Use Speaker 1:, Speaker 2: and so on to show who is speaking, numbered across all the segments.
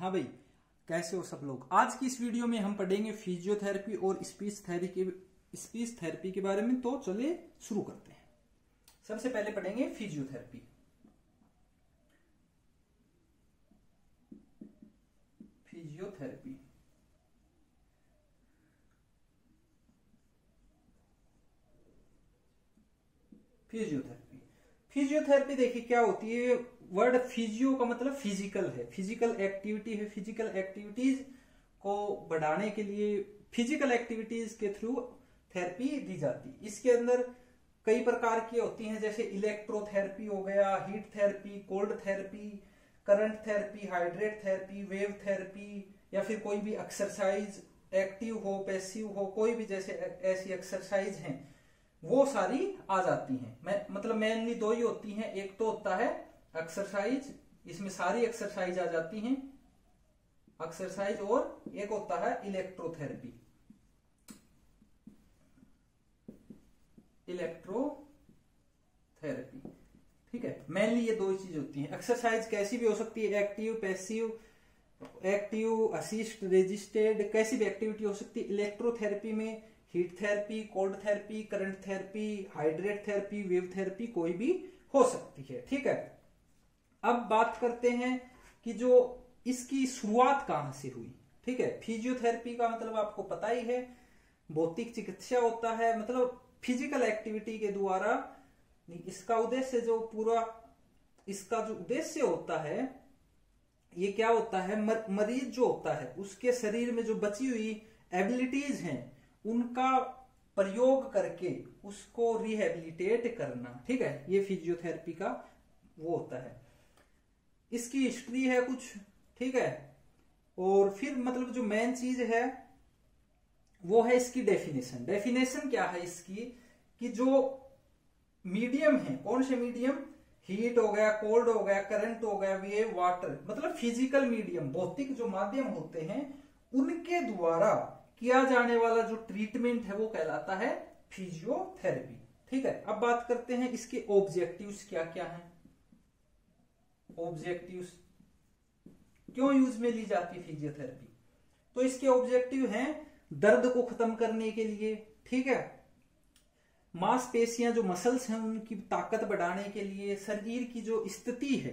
Speaker 1: हाँ भाई, कैसे हो सब लोग। आज की इस वीडियो में हम पढ़ेंगे फिजियोथेरेपी और स्पीच थेरेपी के बारे में। तो चलिए शुरू करते हैं। सबसे पहले पढ़ेंगे फिजियोथेरेपी। फिजियोथेरेपी फिजियोथेरेपी फिजियोथेरेपी देखिए क्या होती है। वर्ड फिजियो का मतलब फिजिकल है, फिजिकल एक्टिविटी है। फिजिकल एक्टिविटीज को बढ़ाने के लिए फिजिकल एक्टिविटीज के थ्रू थेरेपी दी जाती है। इसके अंदर कई प्रकार की होती हैं, जैसे इलेक्ट्रोथेरेपी हो गया, heat therapy, cold therapy, current therapy, hydrate therapy, wave therapy, या फिर कोई भी एक्सरसाइज एक्टिव हो पैसिव हो, कोई भी जैसे ऐसी एक्सरसाइज हैं वो सारी आ जाती हैं। मतलब मेनली दो ही होती हैं। एक तो होता है एक्सरसाइज, इसमें सारी एक्सरसाइज आ जाती हैं एक्सरसाइज, और एक होता है इलेक्ट्रोथेरेपी। ठीक है, मेनली ये दो चीज होती हैं। एक्सरसाइज कैसी भी हो सकती है, active passive, active assist resisted, कैसी भी एक्टिविटी हो सकती है। इलेक्ट्रोथेरेपी में heat therapy, cold therapy, current therapy, hydrate therapy, wave therapy कोई भी हो सकती है। ठीक है, अब बात करते हैं कि जो इसकी शुरुआत कहां से हुई। ठीक है, फिजियोथेरेपी का मतलब आपको पता ही है, भौतिक चिकित्सा होता है, मतलब फिजिकल एक्टिविटी के द्वारा। इसका उद्देश्य जो पूरा इसका जो उद्देश्य होता है, ये क्या होता है, मरीज जो होता है उसके शरीर में जो बची हुई एबिलिटीज हैं उनका प्रयोग करके उसको रिहेबिलिटेट करना। ठीक है, ये फिजियोथेरेपी का वो होता है। इसकी हिस्ट्री है कुछ, ठीक है, और फिर मतलब जो मेन चीज है वो है इसकी डेफिनेशन। डेफिनेशन क्या है इसकी, कि जो मीडियम है, कौन से मीडियम, हीट हो गया, कोल्ड हो गया, करंट हो गया, वेव, वाटर, मतलब फिजिकल मीडियम, भौतिक जो माध्यम होते हैं उनके द्वारा किया जाने वाला जो ट्रीटमेंट है वो कहलाता है फिजियोथेरेपी। ठीक है, अब बात करते हैं इसके ऑब्जेक्टिव्स क्या क्या हैं। ऑब्जेक्टिव्स क्यों यूज में ली जाती है फिजियोथेरेपी, तो इसके ऑब्जेक्टिव हैं दर्द को खत्म करने के लिए, ठीक है, मांसपेशियां जो मसल्स हैं उनकी ताकत बढ़ाने के लिए, शरीर की जो स्थिति है,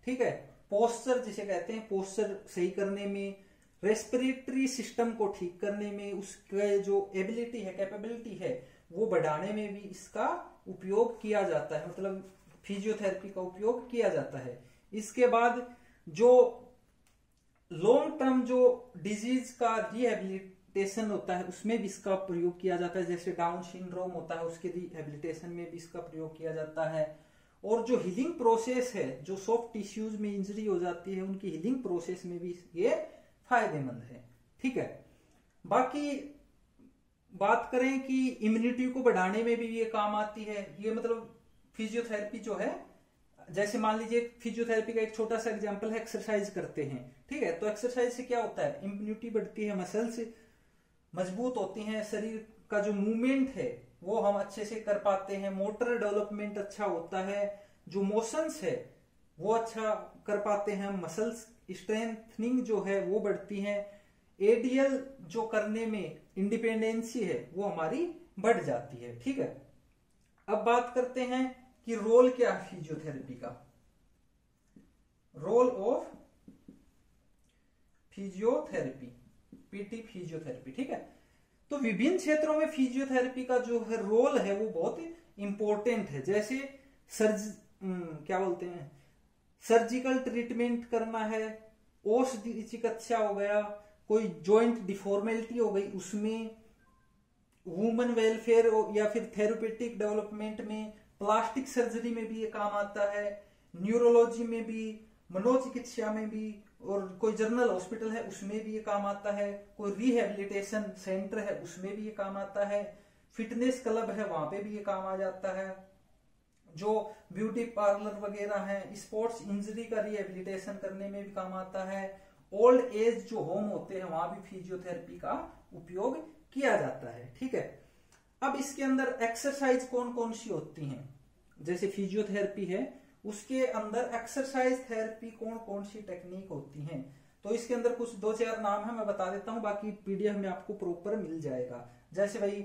Speaker 1: ठीक है, पोस्चर जिसे कहते हैं, पोस्चर सही करने में, रेस्पिरेटरी सिस्टम को ठीक करने में, उसके जो एबिलिटी है, कैपेबिलिटी है वो बढ़ाने में भी इसका उपयोग किया जाता है, मतलब फिजियोथेरेपी का उपयोग किया जाता है। इसके बाद जो लॉन्ग टर्म जो डिजीज का रिहेबिलिटेशन होता है उसमें भी इसका प्रयोग किया जाता है, जैसे डाउन सिंड्रोम होता है उसके रिहेबिलिटेशन में भी इसका प्रयोग किया जाता है। और जो हीलिंग प्रोसेस है, जो सॉफ्ट टिश्यूज में इंजरी हो जाती है उनकी हीलिंग प्रोसेस में भी ये फायदेमंद है। ठीक है, बाकी बात करें कि इम्यूनिटी को बढ़ाने में भी ये काम आती है। ये मतलब फिजियोथेरेपी जो है, जैसे मान लीजिए फिजियोथेरेपी का एक छोटा सा एग्जांपल है, एक्सरसाइज करते हैं, ठीक है, तो एक्सरसाइज से क्या होता है, इम्यूनिटी बढ़ती है, मसल्स मजबूत होती हैं, शरीर का जो मूवमेंट है वो हम अच्छे से कर पाते हैं, मोटर डेवलपमेंट अच्छा होता है, जो मोशंस है वो अच्छा कर पाते हैं, मसल्स स्ट्रेंथनिंग जो है वो बढ़ती है, एडीएल जो करने में इंडिपेंडेंसी है वो हमारी बढ़ जाती है। ठीक है, अब बात करते हैं कि रोल क्या है फिजियोथेरेपी का, role of physiotherapy, PT physiotherapy. ठीक है, तो विभिन्न क्षेत्रों में फिजियोथेरेपी का जो है रोल है वो बहुत इंपॉर्टेंट है। जैसे क्या बोलते हैं, सर्जिकल ट्रीटमेंट करना है, औषधि चिकित्सा हो गया, कोई जॉइंट डिफॉर्मेलिटी हो गई उसमें, वुमेन वेलफेयर या फिर थेरेपेटिक डेवलपमेंट में, प्लास्टिक सर्जरी में भी ये काम आता है, न्यूरोलॉजी में भी, मनोचिकित्सा में भी, और कोई जनरल हॉस्पिटल है उसमें भी ये काम आता है, कोई रिहेबिलिटेशन सेंटर है उसमें भी ये काम आता है, फिटनेस क्लब है वहां पे भी ये काम आ जाता है, जो ब्यूटी पार्लर वगैरह है, स्पोर्ट्स इंजरी का रिहेबिलिटेशन करने में भी काम आता है, ओल्ड एज जो होम होते हैं वहां भी फिजियोथेरेपी का उपयोग किया जाता है। ठीक है, अब इसके अंदर एक्सरसाइज कौन कौन सी होती हैं, जैसे फिजियोथेरेपी है उसके अंदर एक्सरसाइज थेरेपी कौन कौन सी टेक्निक होती हैं, तो इसके अंदर कुछ 2-4 नाम है, मैं बता देता हूं, बाकी पीडीएफ में आपको प्रॉपर मिल जाएगा। जैसे भाई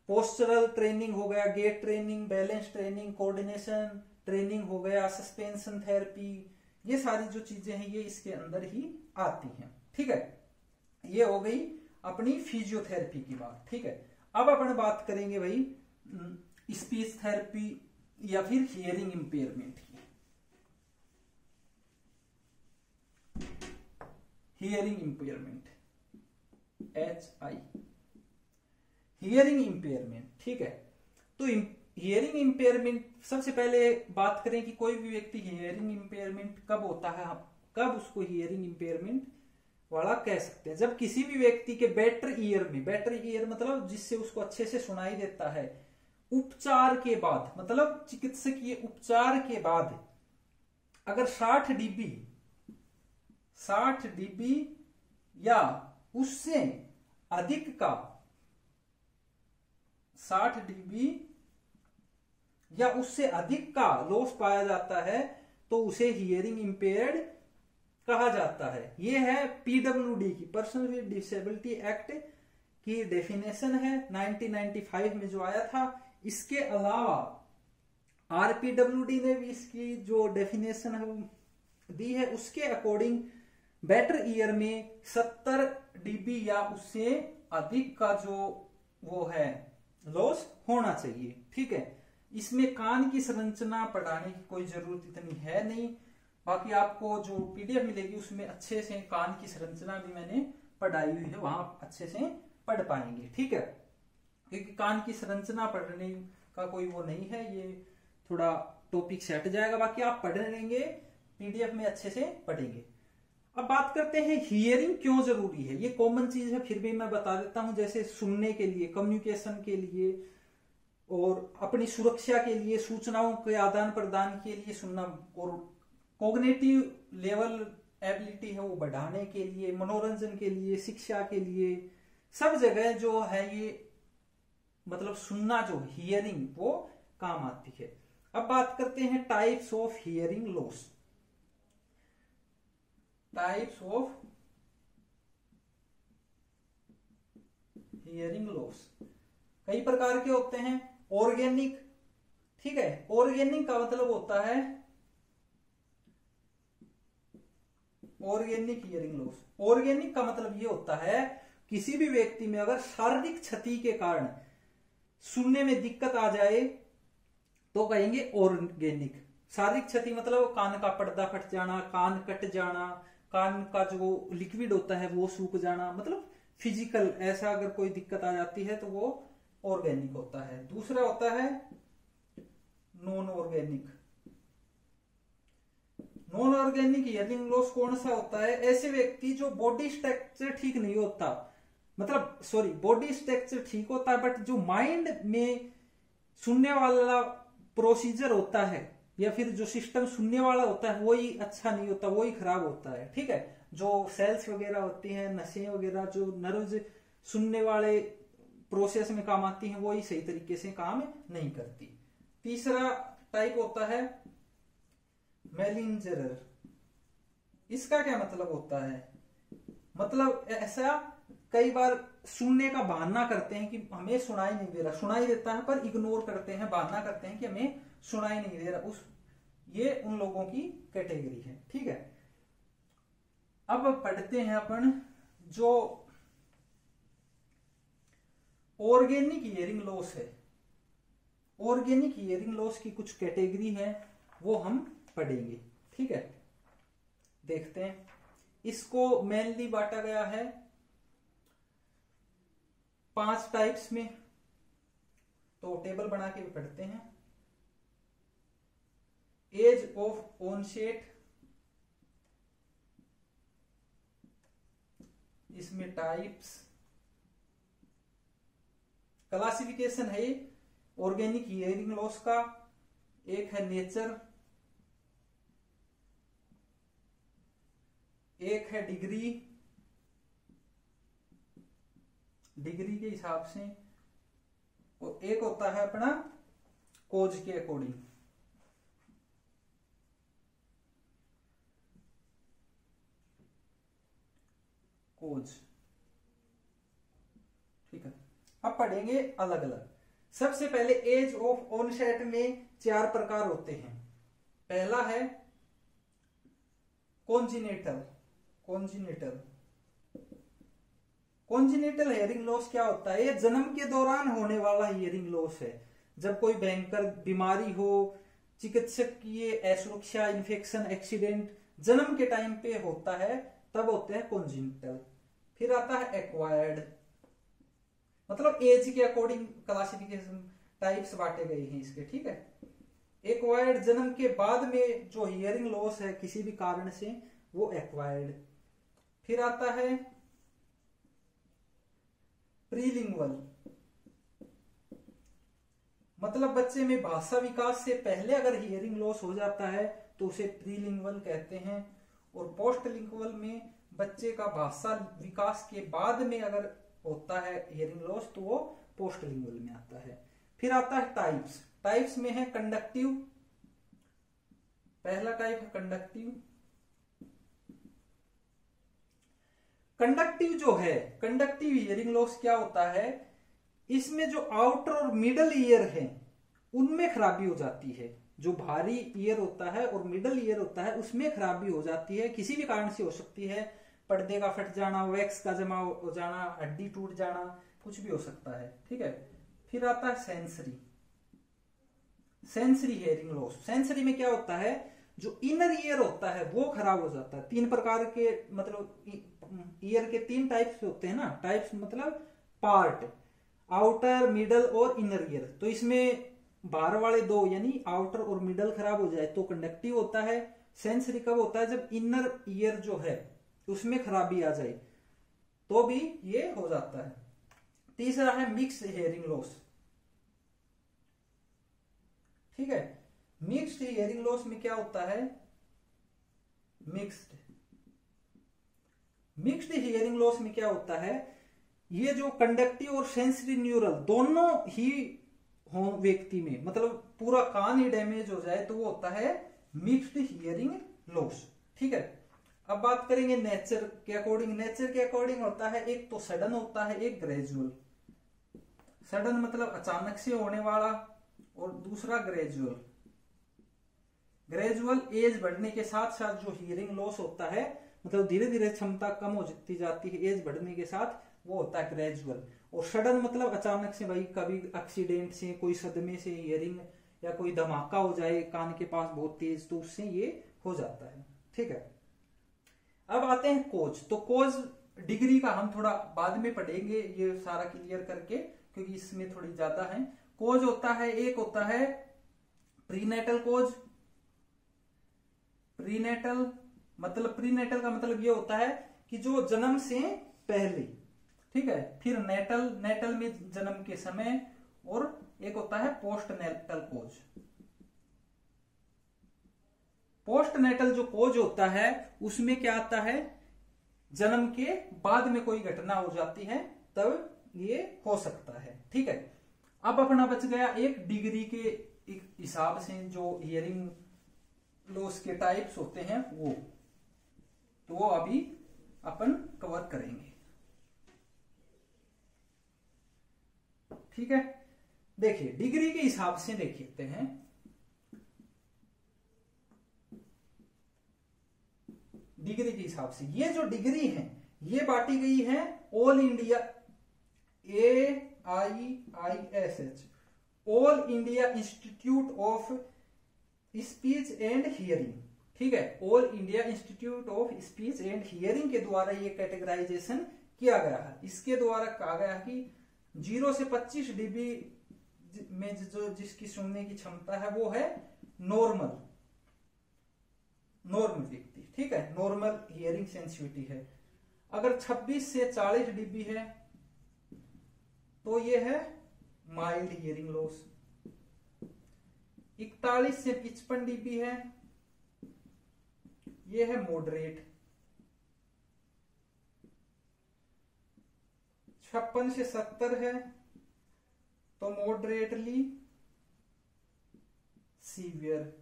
Speaker 1: पोस्चरल ट्रेनिंग हो गया, gait training, balance training, coordination training हो गया, सस्पेंशन थेरेपी, ये सारी जो चीजें हैं ये इसके अंदर ही आती हैं। ठीक है, ये हो गई अपनी फिजियोथेरेपी की बात। ठीक है, अब अपन बात करेंगे भाई स्पीच थेरेपी या फिर हियरिंग इंपेयरमेंट की। Hearing impairment, HI, hearing impairment. ठीक है, तो हियरिंग इंपेयरमेंट, सबसे पहले बात करें कि कोई भी व्यक्ति हियरिंग इंपेयरमेंट कब होता है, कब उसको हियरिंग इंपेयरमेंट वाला कह सकते हैं। जब किसी भी व्यक्ति के बेटर ईयर में, बेटर ईयर मतलब जिससे उसको अच्छे से सुनाई देता है, उपचार के बाद, मतलब चिकित्सकीय उपचार के बाद अगर 60 dB या उससे अधिक का 60 dB या उससे अधिक का लॉस पाया जाता है तो उसे हियरिंग इंपेयर्ड कहा जाता है। यह है पीडब्ल्यूडी की, पर्सन विद डिसेबिलिटी एक्ट की डेफिनेशन है 1995 में जो आया था। इसके अलावा आरपीडब्ल्यूडी ने भी इसकी जो डेफिनेशन है दी है, उसके अकॉर्डिंग बेटर ईयर में 70 dB या उससे अधिक का जो वो है लॉस होना चाहिए। ठीक है, इसमें कान की संरचना पढ़ाने की कोई जरूरत इतनी है नहीं, बाकी आपको जो पीडीएफ मिलेगी उसमें अच्छे से कान की संरचना भी मैंने पढ़ाई हुई है, वहां अच्छे से पढ़ पाएंगे। ठीक है, क्योंकि कान की संरचना पढ़ने का कोई वो नहीं है, ये थोड़ा टॉपिक सेट जाएगा, बाकी आप पढ़ लेंगे, पीडीएफ में अच्छे से पढ़ेंगे। अब बात करते हैं हियरिंग क्यों जरूरी है। ये कॉमन चीज है, फिर भी मैं बता देता हूं। जैसे सुनने के लिए, कम्युनिकेशन के लिए और अपनी सुरक्षा के लिए, सूचनाओं के आदान प्रदान के लिए सुनना, और कॉग्निटिव लेवल एबिलिटी है वो बढ़ाने के लिए, मनोरंजन के लिए, शिक्षा के लिए, सब जगह जो है ये मतलब सुनना जो हियरिंग वो काम आती है। अब बात करते हैं types of hearing loss. Types of hearing loss कई प्रकार के होते हैं। ऑर्गेनिक, ठीक है, ऑर्गेनिक का मतलब होता है ऑर्गेनिक हियरिंग लॉस। ऑर्गेनिक का मतलब ये होता है किसी भी व्यक्ति में अगर शारीरिक क्षति के कारण सुनने में दिक्कत आ जाए तो कहेंगे ऑर्गेनिक। शारीरिक क्षति मतलब कान का पर्दा फट जाना, कान कट जाना, कान का जो लिक्विड होता है वो सूख जाना, मतलब फिजिकल ऐसा अगर कोई दिक्कत आ जाती है तो वो ऑर्गेनिक होता है। दूसरा होता है non organic. Non organic hearing loss कौन सा होता है? ऐसे व्यक्ति जो बॉडी स्ट्रक्चर ठीक नहीं होता, मतलब सॉरी बॉडी स्ट्रक्चर ठीक होता है बट जो माइंड में सुनने वाला प्रोसीजर होता है या फिर जो सिस्टम सुनने वाला होता है वही अच्छा नहीं होता, वही खराब होता है। ठीक है, जो सेल्स वगैरह होती हैं, नसें वगैरह, जो नर्व्स सुनने वाले प्रोसेस में काम आती हैं वही सही तरीके से काम नहीं करती। तीसरा टाइप होता है मेलिंजरर। इसका क्या मतलब होता है? मतलब ऐसा कई बार सुनने का बहाना करते हैं कि हमें सुनाई नहीं दे रहा, सुनाई देता है पर इग्नोर करते हैं, बहाना करते हैं कि हमें सुनाई नहीं दे रहा। ये उन लोगों की कैटेगरी है। ठीक है, अब पढ़ते हैं अपन जो ऑर्गेनिक हियरिंग लॉस है। ऑर्गेनिक हियरिंग लॉस की कुछ कैटेगरी है वो हम पढ़ेंगे। ठीक है, देखते हैं। इसको मेनली बांटा गया है 5 टाइप्स में, तो टेबल बना के भी पढ़ते हैं। एज ऑफ ऑनसेट, इसमें टाइप्स, क्लासिफिकेशन है ऑर्गेनिक हियरिंग लॉस का। एक है नेचर, एक है डिग्री, डिग्री के हिसाब से, और एक होता है अपना कोज के अकॉर्डिंग। कोज। ठीक है, अब पढ़ेंगे अलग अलग। सबसे पहले एज ऑफ ऑनसेट में 4 प्रकार होते हैं। पहला है कॉन्जिनेटल। कॉन्जिनेटल हियरिंग लॉस क्या होता है? ये जन्म के दौरान होने वाला हियरिंग लॉस है। जब कोई भयंकर बीमारी हो, चिकित्सक की असुरक्षा, इन्फेक्शन, एक्सीडेंट जन्म के टाइम पे होता है, तब होते हैं कॉन्जिनेटल। फिर आता है एक्वायर्ड, मतलब एज के अकॉर्डिंग क्लासिफिकेशन टाइप्स बांटे गए हैं इसके। ठीक है, एक्वायर्ड जन्म के बाद में जो हियरिंग लॉस है किसी भी कारण से, वो एक्वायर्ड। फिर आता है प्रीलिंगुअल, मतलब बच्चे में भाषा विकास से पहले अगर हियरिंग लॉस हो जाता है तो उसे प्रीलिंगुअल कहते हैं। और पोस्ट लिंगुअल में बच्चे का भाषा विकास के बाद में अगर होता है हियरिंग लॉस तो वो पोस्ट लिंगुअल में आता है। फिर आता है टाइप्स में है कंडक्टिव। पहला टाइप है कंडक्टिव। कंडक्टिव हियरिंग लॉस क्या होता है? इसमें जो आउटर और मिडल ईयर है उनमें खराबी हो जाती है। जो भारी ईयर होता है और मिडल ईयर होता है उसमें खराबी हो जाती है, किसी भी कारण से हो सकती है। पर्दे का फट जाना, वैक्स का जमा हो जाना, हड्डी टूट जाना, कुछ भी हो सकता है। ठीक है, फिर आता है सेंसरी हियरिंग लॉस। सेंसरी में क्या होता है? जो इनर ईयर होता है वो खराब हो जाता है। 3 प्रकार के, मतलब ईयर के 3 टाइप्स होते हैं ना। टाइप्स मतलब पार्ट, आउटर, मिडल और इनर ईयर। तो इसमें बाहर वाले 2 यानी आउटर और मिडल खराब हो जाए तो कंडक्टिव होता है। सेंसरी कब होता है? जब इनर ईयर जो है उसमें खराबी आ जाए तो भी ये हो जाता है। तीसरा है मिक्स्ड हियरिंग लॉस। ठीक है, मिक्स्ड हियरिंग लॉस में क्या होता है? मिक्स्ड हियरिंग लॉस में क्या होता है? ये जो कंडक्टिव और सेंसरी न्यूरल दोनों ही हो व्यक्ति में, मतलब पूरा कान ही डैमेज हो जाए तो वो होता है मिक्स्ड हियरिंग लॉस। ठीक है, अब बात करेंगे नेचर के अकॉर्डिंग। नेचर के अकॉर्डिंग होता है, एक तो सडन होता है, एक ग्रेजुअल। सडन मतलब अचानक से होने वाला, और दूसरा ग्रेजुअल एज बढ़ने के साथ साथ जो हियरिंग लॉस होता है, मतलब धीरे धीरे क्षमता कम होती जाती है एज बढ़ने के साथ, वो होता है ग्रेजुअल। और सडन मतलब अचानक से, भाई कभी एक्सीडेंट से, कोई सदमे से हियरिंग, या कोई धमाका हो जाए कान के पास बहुत तेज, तो उससे ये हो जाता है। ठीक है, अब आते हैं कोज। तो कोज डिग्री का हम थोड़ा बाद में पढ़ेंगे, ये सारा क्लियर करके, क्योंकि इसमें थोड़ी ज्यादा है। कोज होता है, एक होता है प्रीनेटल कोज। प्रीनेटल का मतलब ये होता है कि जो जन्म से पहले। ठीक है, फिर नेटल में जन्म के समय, और एक होता है पोस्ट नेटल कोज। पोस्ट नेटल जो कोज होता है उसमें क्या आता है? जन्म के बाद में कोई घटना हो जाती है तब ये हो सकता है। ठीक है, अब अपना बच गया एक डिग्री के हिसाब से जो हियरिंग लॉस के टाइप्स होते हैं वो, तो वो अभी अपन कवर करेंगे। ठीक है, देखिए डिग्री के हिसाब से देखते हैं। डिग्री के हिसाब से ये जो डिग्री है ये बांटी गई है all India, AIISH, all India institute of speech and hearing. ठीक है, all India institute of speech and hearing के द्वारा ये कैटेगराइजेशन किया गया है। इसके द्वारा कहा गया है कि 0 से 25 dB में जो जिसकी सुनने की क्षमता है वो है नॉर्मल व्यक्ति। ठीक है, नॉर्मल हियरिंग सेंसिटिविटी है। अगर 26 से 40 dB है तो ये है माइल्ड हियरिंग लॉस। 41 से 55 dB है, ये है मॉडरेट। 56 से 70 है तो मॉडरेटली सीवियर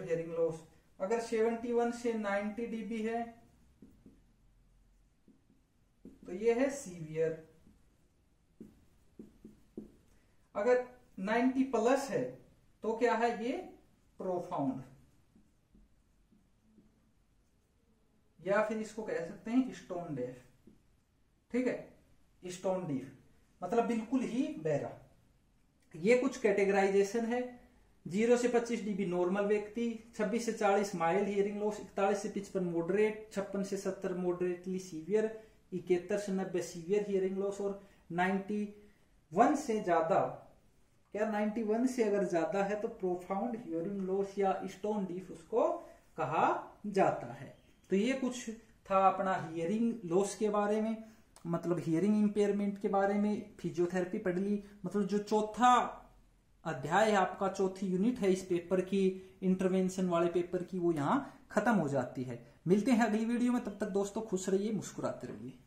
Speaker 1: हियरिंग लॉस। अगर 71 से 90 dB है तो ये है सीवियर। अगर 90 प्लस है तो क्या है, ये प्रोफाउंड, या फिर इसको कह सकते हैं स्टोन डेफ। ठीक है, स्टोन डीफ मतलब बिल्कुल ही बहरा। ये कुछ कैटेगराइजेशन है। 0 से 25 dB नॉर्मल व्यक्ति, 26 से 40 माइल्ड हियरिंग लॉस, 41 से 55 मॉडरेट, 56 से 70 मॉडरेटली सीवियर, 71 से 90 सीवियर हियरिंग लॉस, और 91 से ज्यादा, क्या 91 से अगर ज्यादा है तो प्रोफाउंड हियरिंग लॉस या स्टोन डीफ उसको कहा जाता है। तो ये कुछ था अपना हियरिंग लॉस के बारे में, मतलब हियरिंग इंपेयरमेंट के बारे में। फिजियोथेरेपी पढ़ ली, मतलब जो चौथा अध्याय है आपका, चौथी यूनिट है इस पेपर की, इंटरवेंशन वाले पेपर की, वो यहाँ खत्म हो जाती है। मिलते हैं अगली वीडियो में, तब तक दोस्तों खुश रहिए, मुस्कुराते रहिए।